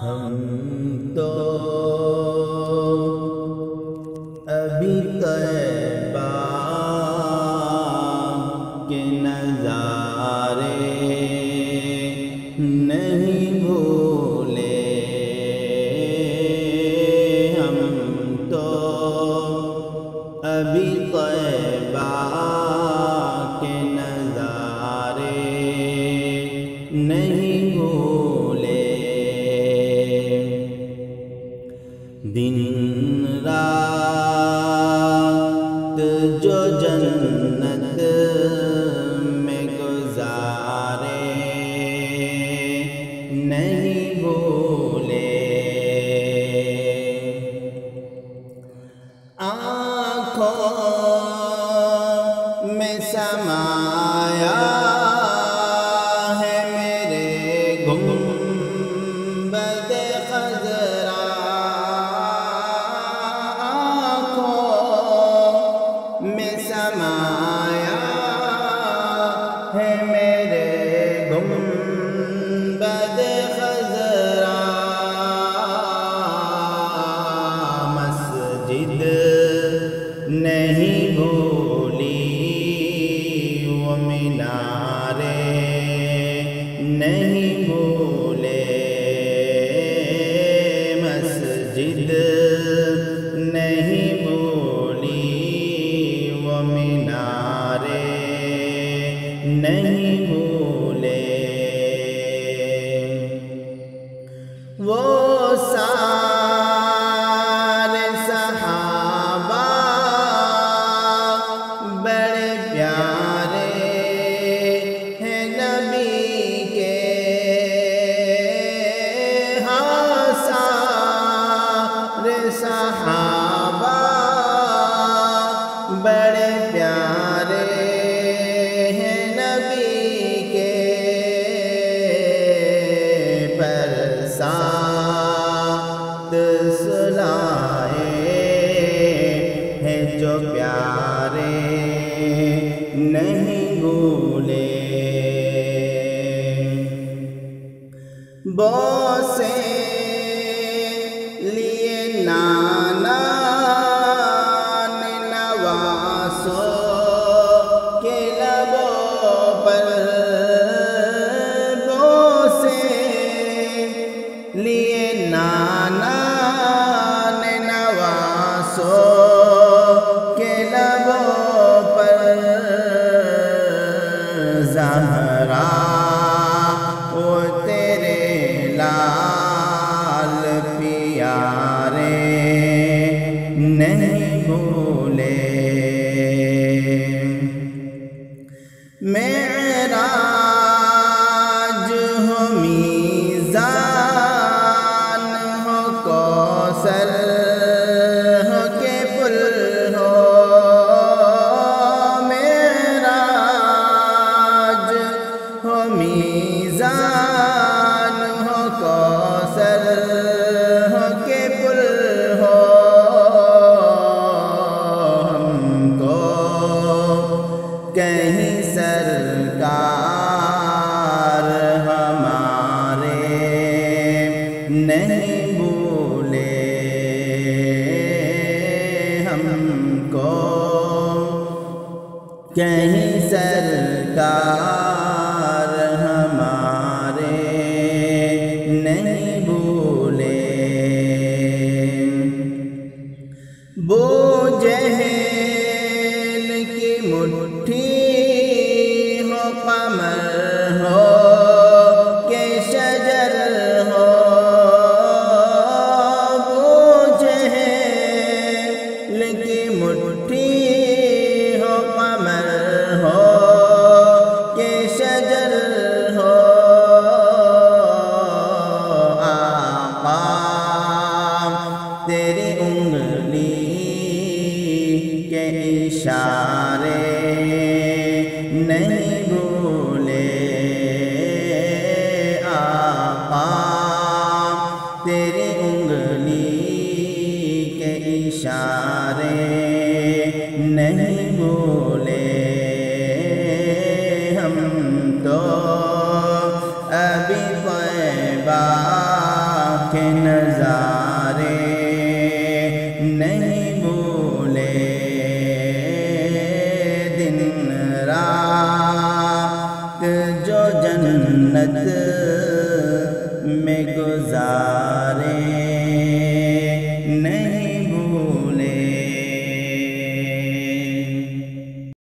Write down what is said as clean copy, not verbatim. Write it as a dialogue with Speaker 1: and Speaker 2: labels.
Speaker 1: ہم تو ابھی طیبہ کے نظارے نہیں بھولے، ہم تو ابھی طیبہ کے نظارے نہیں بھولے، دن رات جو جنت میں گزارے نہیں بھولے، آنکھوں میں سمایا ہے میرے گنبد خضرا، آنکھوں میں سمایا ہے میرے گنبد خضرا، مسجد نہیں بھولی وہ مینارے نہیں بھولے، مسجد نہیں بھولی وہ مینارے نہیں بھولے، وہ سارے صحابہ بڑے پیارے ہیں نبی کے، ہاں سارے صحابہ بڑے پیارے ہیں نبی کے، پر ساتھ سلائے ہیں جو پیارے نہیں بھولے، بوسے لیے نانا نے نواسوں کے لبوں پر، بوسے لیے نانا نے نواسوں کے لبوں پر، زہرا وہ تیرے لال پیارے نہیں بھولے، معراج ہو میزان ہو کوثر ہو کے پل ہو، معراج ہو میزان ہو کوثر ہو کے پل ہو، ہم کو کہیں سرکار ہمارے نہیں بھولے، ہم کو کہیں سرکار ہمارے نہیں بھولے، بو جہل کی مٹھی ہو قمر ہو کہ شجر ہو، بو جہل کی مٹھی ہو قمر ہو کہ شجر ہو، آقا تیری انگلی کے اشارے نہیں بھولے، آقا تیری انگلی کے اشارے نہیں بھولے، ہم تو ابھی طیبہ کے جنت